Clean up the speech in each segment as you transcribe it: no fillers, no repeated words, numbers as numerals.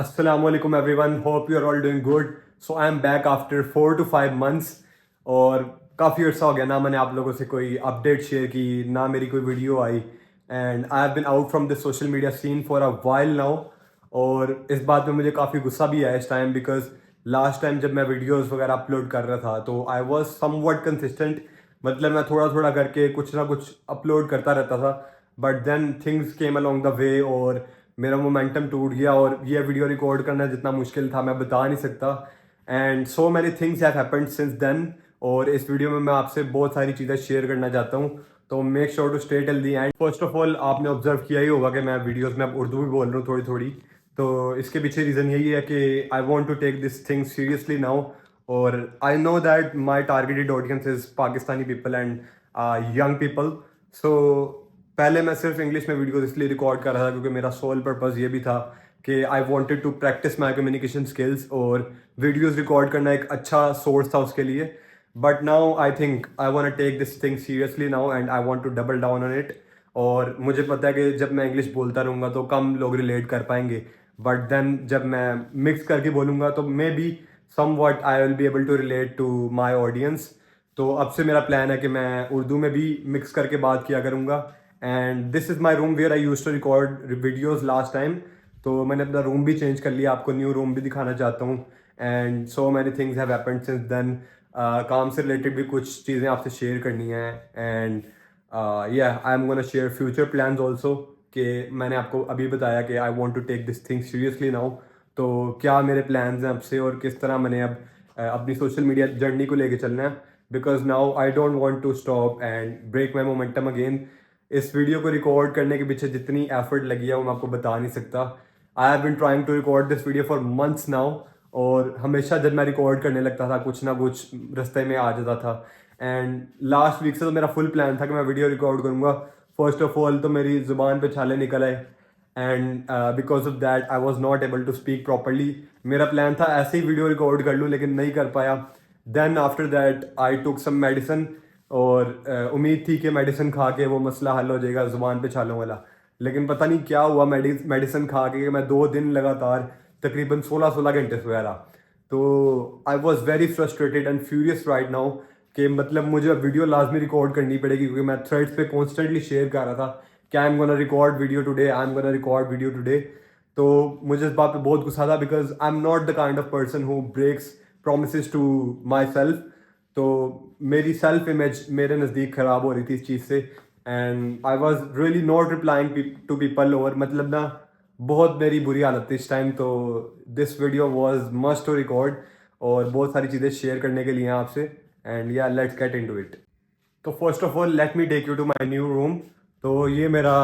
Assalamualaikum everyone, hope you are all doing good. So I am back after 4 to 5 months और काफ़ी अर्सा हो गया ना मैंने आप लोगों से कोई अपडेट शेयर की ना मेरी कोई वीडियो आई and I have been out from the social media scene for a while now. और इस बात में मुझे काफ़ी गुस्सा भी आया इस टाइम बिकॉज लास्ट टाइम जब मैं वीडियोस वगैरह अपलोड कर रहा था तो आई वॉज समवट कंसिस्टेंट। मतलब मैं थोड़ा थोड़ा करके कुछ ना कुछ अपलोड करता रहता था but then things came along the way और मेरा मोमेंटम टूट गया और ये वीडियो रिकॉर्ड करना जितना मुश्किल था मैं बता नहीं सकता। And so many things have happened since then और इस वीडियो में मैं आपसे बहुत सारी चीज़ें शेयर करना चाहता हूँ। तो make sure to stay till the end. First of all आपने ऑब्जर्व किया ही होगा कि मैं वीडियोस में अब उर्दू भी बोल रहा हूँ थोड़ी थोड़ी। तो इसके पीछे रीज़न यही है कि I want to take this thing seriously now. और I know that my targeted audience is Pakistani people and young people. So पहले मैं सिर्फ इंग्लिश में वीडियोस इसलिए रिकॉर्ड कर रहा था क्योंकि मेरा सोल पर्पस ये भी था कि I wanted to practise my communication skills और वीडियोस रिकॉर्ड करना एक अच्छा सोर्स था उसके लिए। But now I think I want to take this thing seriously now and I want to double down on it. और मुझे पता है कि जब मैं इंग्लिश बोलता रहूँगा तो कम लोग रिलेट कर पाएंगे बट देन जब मैं मिक्स करके बोलूँगा तो maybe somewhat I will be able to relate to my audience. तो अब से मेरा प्लान है कि मैं उर्दू में भी मिक्स करके बात किया करूँगा। And this is my room where I use to record videos last time. तो मैंने अपना रूम भी चेंज कर लिया, आपको न्यू रूम भी दिखाना चाहता हूँ। And so many things have happened since then. काम से रिलेटेड भी कुछ चीज़ें आपसे शेयर करनी है and yeah I am gonna share future plans also कि मैंने आपको अभी बताया कि I want to take this thing seriously now. तो क्या मेरे प्लान्स हैं आपसे और किस तरह मैंने अब अपनी सोशल मीडिया जर्नी को लेके चलना है because now I don't want to stop and break my momentum again. इस वीडियो को रिकॉर्ड करने के पीछे जितनी एफर्ट लगी है वो मैं आपको बता नहीं सकता। I have been trying to record this video for months now और हमेशा जब मैं रिकॉर्ड करने लगता था कुछ ना कुछ रास्ते में आ जाता था। एंड लास्ट वीक से तो मेरा फुल प्लान था कि मैं वीडियो रिकॉर्ड करूँगा। फर्स्ट ऑफ ऑल तो मेरी ज़ुबान पे छाले निकल आए and because of that I was not able to speak properly. मेरा प्लान था ऐसे ही वीडियो रिकॉर्ड कर लूँ लेकिन नहीं कर पाया। Then after that I took some medicine और उम्मीद थी कि मेडिसिन खा के वो मसला हल हो जाएगा ज़ुबान पे छालों वाला। लेकिन पता नहीं क्या हुआ मेडिसिन खा के मैं 2 दिन लगातार तकरीबन 16-16 घंटे सोया रहा। तो I was very frustrated and furious right now कि मतलब मुझे वीडियो लाजमी रिकॉर्ड करनी पड़ेगी क्योंकि मैं थ्रेड्स पे कॉन्स्टेंटली शेयर कर रहा था कि I am gonna record video today, I am gonna record video today. तो मुझे इस बात पे बहुत गुस्सा था because I am not the kind of person who breaks promise to myself. तो मेरी सेल्फ इमेज मेरे नज़दीक ख़राब हो रही थी इस चीज़ से and I was really not replying to people और मतलब ना बहुत मेरी बुरी हालत थी इस टाइम। तो this video was must to record और बहुत सारी चीज़ें शेयर करने के लिए हैं आपसे and yeah let's get into it. तो first of all let me take you to my new room. तो ये मेरा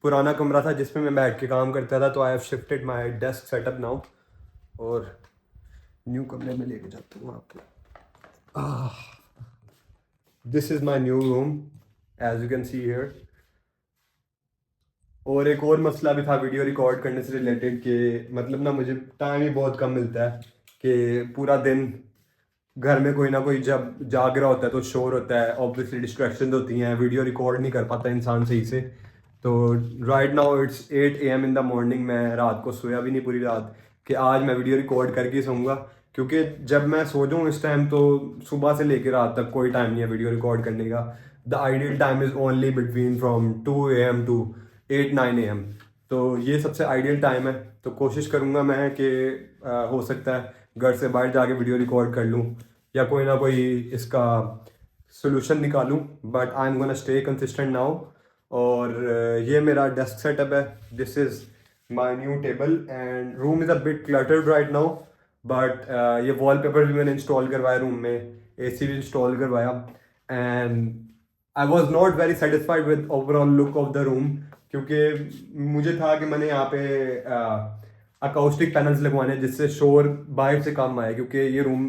पुराना कमरा था जिसमें मैं बैठ के काम करता था। तो I have shifted my desk setup now और न्यू कमरे में लेके जाता हूँ आपको। This is my new room as you can see here. और एक और मसला भी था वीडियो रिकॉर्ड करने से रिलेटेड कि मतलब ना मुझे टाइम ही बहुत कम मिलता है कि पूरा दिन घर में कोई ना कोई जब जाग रहा होता है तो शोर होता है, ऑब्वियसली डिस्ट्रैक्शन होती हैं, वीडियो रिकॉर्ड नहीं कर पाता इंसान सही से। तो right now it's 8 AM in the morning. मैं रात को सोया भी नहीं पूरी रात कि आज मैं वीडियो रिकॉर्ड करके ही सोऊंगा क्योंकि जब मैं सो जाऊँ इस टाइम तो सुबह से लेकर रात तक कोई टाइम नहीं है वीडियो रिकॉर्ड करने का। The ideal time is only between from 2 AM to 8-9 AM। तो ये सबसे आइडियल टाइम है। तो कोशिश करूँगा मैं कि हो सकता है घर से बाहर जाके वीडियो रिकॉर्ड कर लूँ या कोई ना कोई इसका सोल्यूशन निकालूं but I am gonna stay consistent now. और ये मेरा डेस्क सेटअप है। This is my new table and room is a bit cluttered right now but ये वॉलपेपर भी मैंने इंस्टॉल करवाया रूम में, एसी भी इंस्टॉल करवाया and I was not very satisfied with overall look of the room क्योंकि मुझे था कि मैंने यहाँ पे अकाउस्टिक पैनल्स लगवाने हैं जिससे शोर बाहर से कम आए क्योंकि ये रूम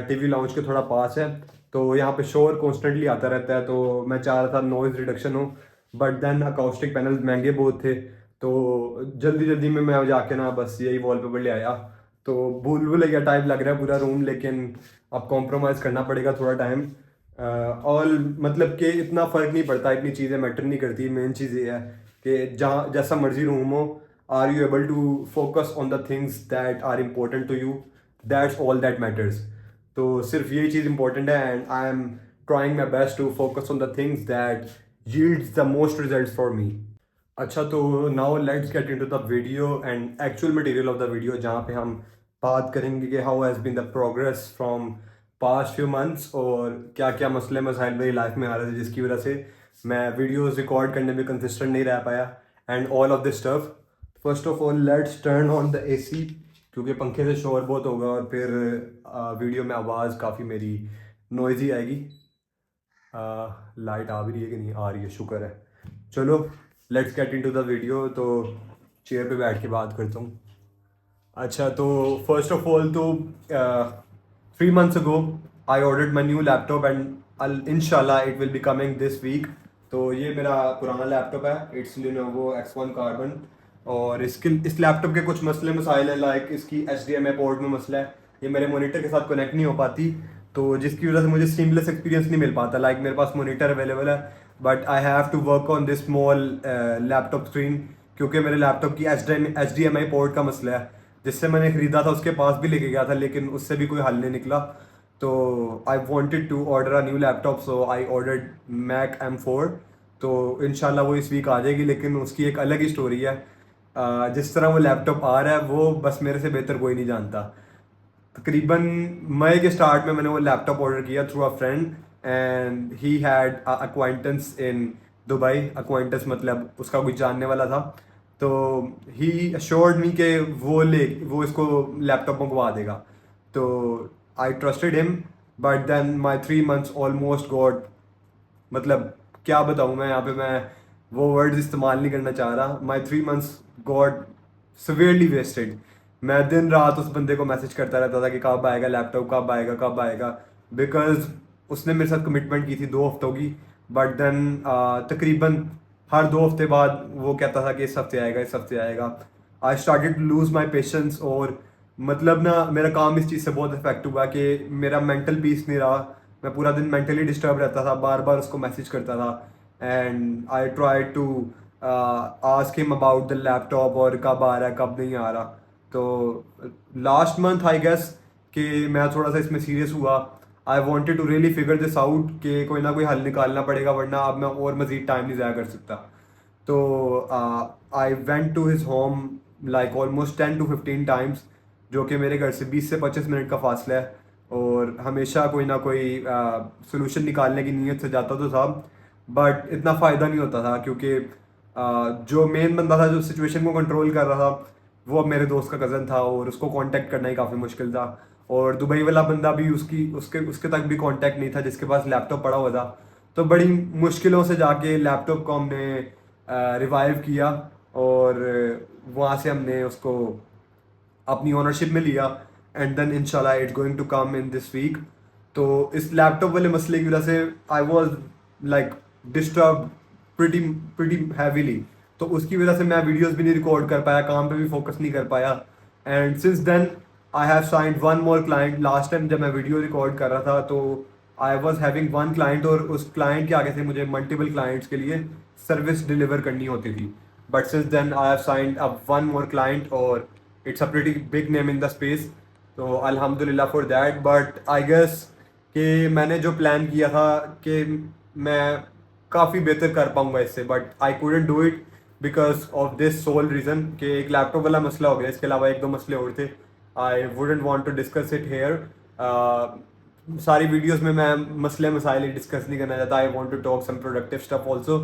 टीवी लाउंज के थोड़ा पास है। तो यहाँ पे शोर कॉन्स्टेंटली आता रहता है तो मैं चाह रहा था नॉइज़ रिडक्शन हो बट देन अकाउस्टिक पैनल्स महंगे बहुत थे। तो जल्दी जल्दी में मैं जाके ना बस यही वॉलपेपर ले आया। तो भूल भुलैया टाइप लग रहा है पूरा रूम लेकिन अब कॉम्प्रोमाइज़ करना पड़ेगा थोड़ा टाइम। और मतलब कि इतना फ़र्क नहीं पड़ता, इतनी चीज़ें मैटर नहीं करती। मेन चीज़ ये है कि जहाँ जैसा मर्जी रूम हो are you able to focus on the things that are important to you, that's all that matters. तो सिर्फ यही चीज़ इंपॉर्टेंट है and I am trying my best to focus on the things that yields the most results for me. अच्छा, तो now let's get into the video and actual material of the video, जहाँ पे हम बात करेंगे कि how has been the progress from past few months और क्या क्या मसले मसाइल मेरी लाइफ में आ रहे थे जिसकी वजह से मैं वीडियोस रिकॉर्ड करने में कंसिस्टेंट नहीं रह पाया and all of this stuff. First of all let's turn on the AC, क्योंकि पंखे से शोर बहुत होगा और फिर वीडियो में आवाज़ काफ़ी मेरी नॉइजी आएगी। लाइट आ भी रही है कि नहीं आ रही है, शुक्र है। चलो let's get into the video. तो चेयर पे बैठ के बात करता हूँ। अच्छा, तो फर्स्ट ऑफ ऑल तो 3 months ago I ordered my new laptop and inshallah it will be coming this week। तो ये मेरा पुराना लैपटॉप है, इट्स Lenovo X1 Carbon। और इस लैपटॉप के कुछ मसले मसाइल हैं, लाइक इसकी HDMI पोर्ट में मसला है, ये मेरे मोनीटर के साथ कनेक्ट नहीं हो पाती, तो जिसकी वजह से मुझे सीमलेस एक्सपीरियंस नहीं मिल पाता। लाइक मेरे पास मोनीटर अवेलेबल है but I have to work on this small laptop screen, क्योंकि मेरे लैपटॉप की HDMI पोर्ट का मसला है। जिससे मैंने ख़रीदा था उसके पास भी लेके गया था लेकिन उससे भी कोई हल नहीं निकला। तो I wanted to order a new laptop, so I ordered Mac M4। तो इंशाल्लाह वो इस वीक आ जाएगी, लेकिन उसकी एक अलग ही स्टोरी है। जिस तरह वो लैपटॉप आ रहा है वो बस मेरे से बेहतर कोई नहीं जानता। तकरीबन मई के स्टार्ट में मैंने वो लैपटॉप ऑर्डर किया through a friend and he had अक्वाइंटेंस in Dubai. अक्वाइंटेंस मतलब उसका कोई जानने वाला था। तो ही अश्योर्ड मी कि वो इसको लैपटॉप मंगवा देगा। तो I trusted him but then my 3 months almost god, मतलब क्या बताऊँ मैं, यहाँ पे मैं वो वर्ड्स इस्तेमाल नहीं करना चाह रहा। माई 3 months गॉड सिवियरली वेस्टेड। मैं दिन रात उस बंदे को मैसेज करता रहता था कि कब आएगा लैपटॉप, कब आएगा कब आएगा, बिकॉज उसने मेरे साथ कमिटमेंट की थी 2 हफ्तों की। बट देन तकरीबन हर 2 हफ्ते बाद वो कहता था कि इस हफ्ते आएगा इस हफ्ते आएगा। I started to lose my patience और मतलब ना मेरा काम इस चीज़ से बहुत इफेक्ट हुआ कि मेरा मेंटल पीस नहीं रहा। मैं पूरा दिन मेंटली डिस्टर्ब रहता था, बार बार उसको मैसेज करता था and I try to ask him about the laptop और कब आ रहा है कब नहीं आ रहा। तो लास्ट मंथ आई गेस कि मैं थोड़ा सा इसमें सीरियस हुआ। I wanted to really figure this out कि कोई ना कोई हल निकालना पड़ेगा, वरना अब मैं और मज़ीद टाइम नहीं ज़ाया कर सकता। तो I went to his home like almost 10 to 15 times, जो कि मेरे घर से 20 से 25 मिनट का फासला है। और हमेशा कोई ना कोई सोल्यूशन निकालने की नीयत से जाता तो था, बट इतना फ़ायदा नहीं होता था, क्योंकि जो मेन बंदा था जो सिचुएशन को कंट्रोल कर रहा था वो अब मेरे दोस्त का कज़न था और उसको कांटेक्ट करना ही काफ़ी मुश्किल था। और दुबई वाला बंदा भी उसके तक भी कांटेक्ट नहीं था जिसके पास लैपटॉप पड़ा हुआ था। तो बड़ी मुश्किलों से जाके लैपटॉप को हमने रिवाइव किया और वहाँ से हमने उसको अपनी ओनरशिप में लिया एंड देन इंशाल्लाह it's going to come in this week. तो इस लैपटॉप वाले मसले की वजह से I was like disturb pretty pretty heavily. तो उसकी वजह से मैं वीडियोस भी नहीं रिकॉर्ड कर पाया, काम पे भी फोकस नहीं कर पाया। And since then I have signed one more client. Last time जब मैं वीडियो रिकॉर्ड कर रहा था तो I was having one client और उस क्लाइंट के आगे से मुझे मल्टीपल क्लाइंट्स के लिए सर्विस डिलीवर करनी होती थी। But since then I have signed up one more client और it's a pretty big name in the space. तो अल्हम्दुलिल्लाह for that. But I guess कि मैंने जो प्लान किया था कि मैं काफ़ी बेहतर कर पाऊंगा इससे, but I couldn't do it because of this soul reason कि एक लैपटॉप वाला मसला हो गया। इसके अलावा 1-2 मसले और थे। I wouldn't want to discuss it here. सारी वीडियोस में मैं मसले मसाइल डिस्कस नहीं करना चाहता। I want to talk some productive stuff also.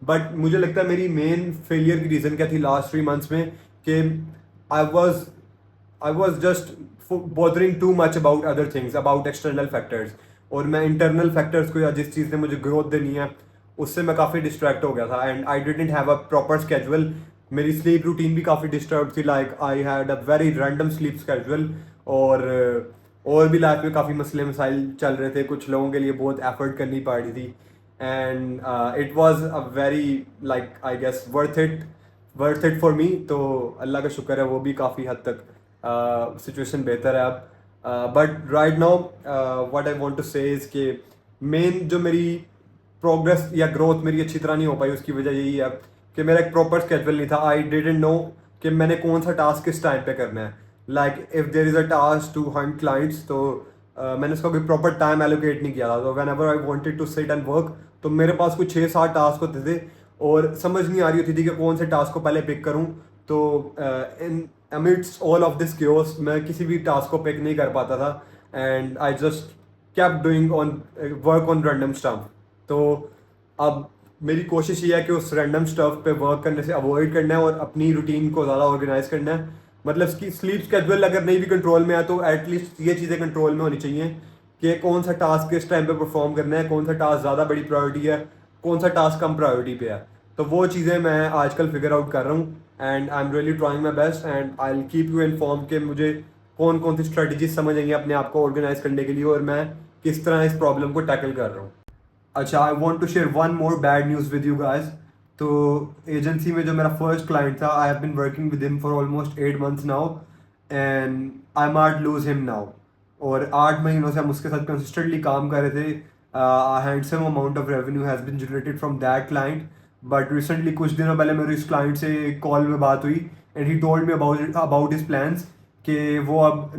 But मुझे लगता है मेरी मेन फेलियर की रीज़न क्या थी लास्ट 3 months में कि I was just bothering too much about other things, about external factors। और मैं internal factors को या जिस चीज़ ने मुझे growth देनी है उससे मैं काफ़ी distract हो गया था and I didn't have a proper schedule। मेरी sleep routine भी काफ़ी disturbed थी, like I had a very random sleep schedule। और भी लाइफ में काफ़ी मसले मसाइल चल रहे थे, कुछ लोगों के लिए बहुत एफर्ट करनी पड़ रही थी and it was a very like I guess worth it for me. तो अल्लाह का शुक्र है वो भी काफ़ी हद तक सिचुएशन बेहतर है अब। But right now what I want to say is कि मेन जो मेरी प्रोग्रेस या ग्रोथ मेरी अच्छी तरह नहीं हो पाई उसकी वजह यही है कि मेरा एक प्रॉपर स्केड्यूल नहीं था। आई डिडंट नो कि मैंने कौन सा टास्क किस टाइम पे करना है. Like if there is a task to hunt clients, तो मैंने उसका कोई प्रॉपर टाइम एलोकेट नहीं किया था. तो whenever I wanted to sit and work, तो मेरे पास कुछ 6-7 टास्क होते थे और समझ नहीं आ रही होती थी कि कौन से टास्क को पहले पिक करूँ. तो in amidst all of this chaos मैं किसी भी टास्क को पिक नहीं कर पाता था, and I just kept doing on work on random stuff. तो अब मेरी कोशिश ये है कि उस रैंडम स्टफ पे वर्क करने से अवॉइड करना है और अपनी रूटीन को ज़्यादा ऑर्गेनाइज करना है. मतलब इसकी स्लीप स्केड्यूल अगर नहीं भी कंट्रोल में है तो एटलीस्ट ये चीज़ें कंट्रोल में होनी चाहिए कि कौन सा टास्क किस टाइम पे परफॉर्म करना है, कौन सा टास्क ज़्यादा बड़ी प्रायोरिटी है, कौन सा टास्क कम प्रायोरिटी पे है. तो वो चीज़ें मैं आजकल फिगर आउट कर रहा हूँ, and I am really trying my best, and I will keep you inform कि मुझे कौन कौन सी स्ट्रेटजीज समझ आई अपने आप को ऑर्गेनाइज करने के लिए और मैं किस तरह इस प्रॉब्लम को टैकल कर रहा हूँ. अच्छा, I want to share one more bad news with you guys. तो एजेंसी में जो मेरा फर्स्ट क्लाइंट था, I have been working with him for almost 8 months now, and I might lose him now. और 8 महीनों से हम उसके साथ कंसिस्टेंटली काम कर रहे थे. Handsome amount of revenue has been generated from that client. But recently कुछ दिनों पहले मेरी इस क्लाइंट से कॉल में बात हुई, and he told me about his plans कि वो अब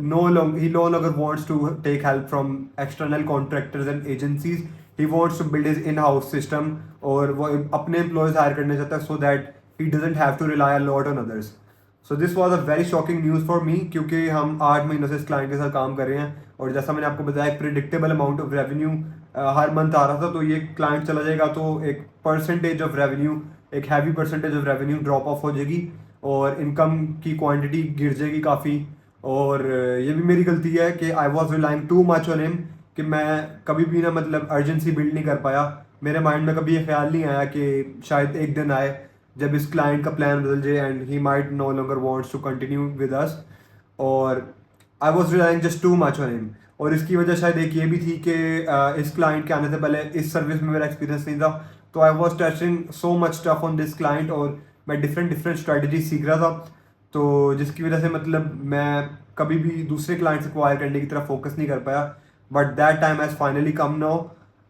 he no longer wants to take help from external contractors and agencies. He wants to build his in house system, और वो अपने एम्प्लॉयज हायर करना चाहता है so that he doesn't have to rely a lot on others. So this was a very shocking news for me, क्योंकि हम 8 महीनों से इस क्लाइंट के साथ काम कर रहे हैं और जैसा मैंने आपको बताया एक प्रिडिक्टेबल अमाउंट ऑफ रेवेन्यू हर मंथ आ रहा था. तो ये क्लाइंट चला जाएगा तो एक परसेंटेज ऑफ रेवेन्यू, एक heavy percentage of revenue drop off हो जाएगी और इनकम की क्वांटिटी गिर जाएगी काफ़ी. और ये भी मेरी गलती है कि आई was relying to much on him, कि मैं कभी भी ना मतलब अर्जेंसी बिल्ड नहीं कर पाया. मेरे माइंड में कभी ये ख्याल नहीं आया कि शायद एक दिन आए जब इस क्लाइंट का प्लान बदल जाए and he might no longer wants to continue with us. और I was relying just too much on him. और इसकी वजह शायद एक ये भी थी कि इस क्लाइंट के आने से पहले इस सर्विस में मेरा एक्सपीरियंस नहीं था. तो I was testing so much stuff on this client और मैं डिफरेंट स्ट्रेटजी सीख रहा था. तो जिसकी वजह से मतलब मैं कभी भी दूसरे क्लाइंट्स एक्वायर करने की तरफ फोकस नहीं कर पाया. But that time has finally come now.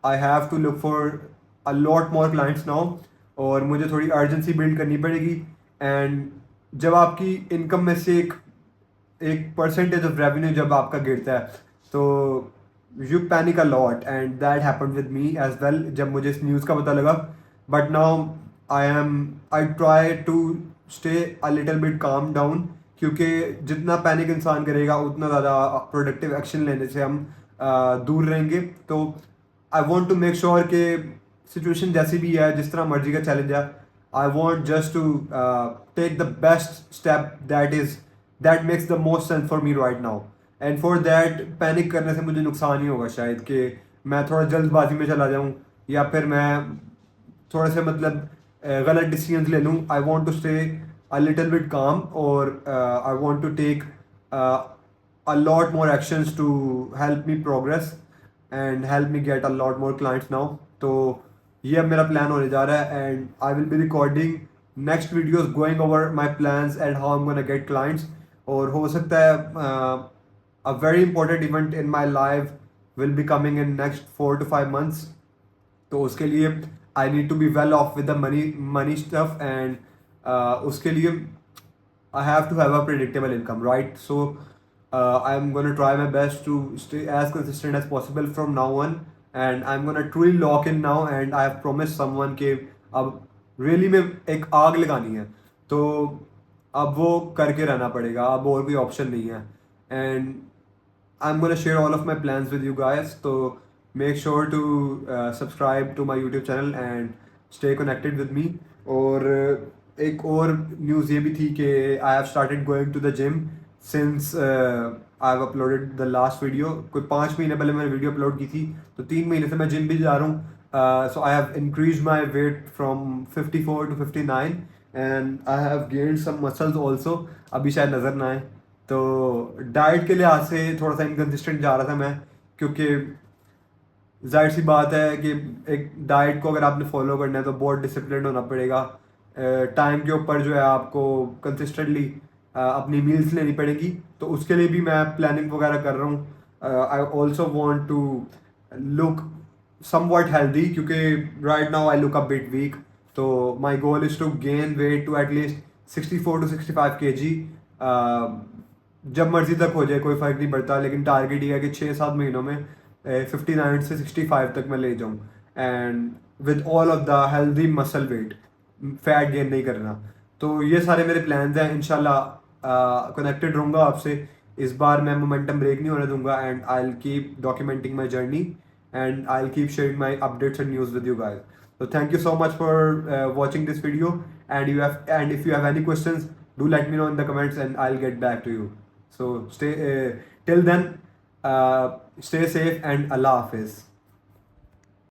I have to look for a lot more clients now, और मुझे थोड़ी अर्जेंसी बिल्ड करनी पड़ेगी. एंड जब आपकी इनकम में से एक परसेंटेज ऑफ रेवेन्यू जब आपका गिरता है तो you panic a lot, and that happened with me as well जब मुझे इस न्यूज़ का पता लगा. But now I try to stay a little bit calm down, क्योंकि जितना पैनिक इंसान करेगा उतना ज़्यादा प्रोडक्टिव एक्शन लेने से हम दूर रहेंगे. तो I want to make sure कि सिचुएशन जैसी भी है, जिस तरह मर्जी का चैलेंज है, I want just to take the best step that makes the most sense for me right now. And for that panic करने से मुझे नुकसान ही होगा शायद, कि मैं थोड़ा जल्दबाजी में चला जाऊँ या फिर मैं थोड़े से मतलब गलत डिसीजंस ले लूँ. I want to stay a little bit calm, और I want to take a lot more actions to help me progress and help me get a lot more clients now. तो ये अब मेरा प्लान होने जा रहा है, and I will be recording next videos going over my plans and how I am gonna get clients. और हो सकता है a very important event in my life will be coming in next 4 to 5 months. तो उसके लिए I need to be well off with the money stuff, and उसके लिए I have to have a predictable income, right? So I'm going to try my best to stay as consistent as possible from now on, and I'm going to truly lock in now. And I have promised someone कि अब really में एक आग लगानी है, तो अब वो करके रहना पड़ेगा, अब और कोई ऑप्शन नहीं है. And I'm going to share all of my plans with you guys. So make sure to subscribe to my YouTube channel and stay connected with me. और एक और न्यूज़ ये भी थी कि I have started going to the gym since I have uploaded the last video. कोई 5 महीने पहले मैंने वीडियो अपलोड की थी, तो 3 महीने से मैं जिम भी जा रहा हूँ. So I have increase my weight from 54 to 59, and I have gained some muscles also. अभी शायद नज़र ना आए. तो डाइट के लिहाज से थोड़ा सा इनकन्सिस्टेंट जा रहा था मैं, क्योंकि जाहिर सी बात है कि एक डाइट को अगर आपने फॉलो करना है तो बहुत डिसिप्लिन होना पड़ेगा. टाइम के ऊपर जो है आपको कंसिस्टेंटली अपनी मील्स लेनी पड़ेगी. तो उसके लिए भी मैं प्लानिंग वगैरह कर रहा हूँ. I also want to look something healthy, क्योंकि right now I look a bit weak. तो my goal is to gain weight to at least 64 to 65 kg, जब मर्जी तक हो जाए कोई फ़र्क नहीं पड़ता, लेकिन टारगेट ये है कि 6-7 महीनों में 59 से 65 तक मैं ले जाऊँ, and with all of the healthy muscle weight, fat gain नहीं करना। तो ये सारे मेरे प्लान्स हैं। इंशाल्लाह कनेक्टेड रहूँगा आपसे। इस बार मैं मोमेंटम ब्रेक नहीं होने दूंगा, and I will keep documenting my journey, and I will keep sharing my updates and news with you guys. So thank you so much for watching this video, and if you have any questions, do let me know in the comments and I'll get back to you. So till then, stay safe and Allah Hafiz.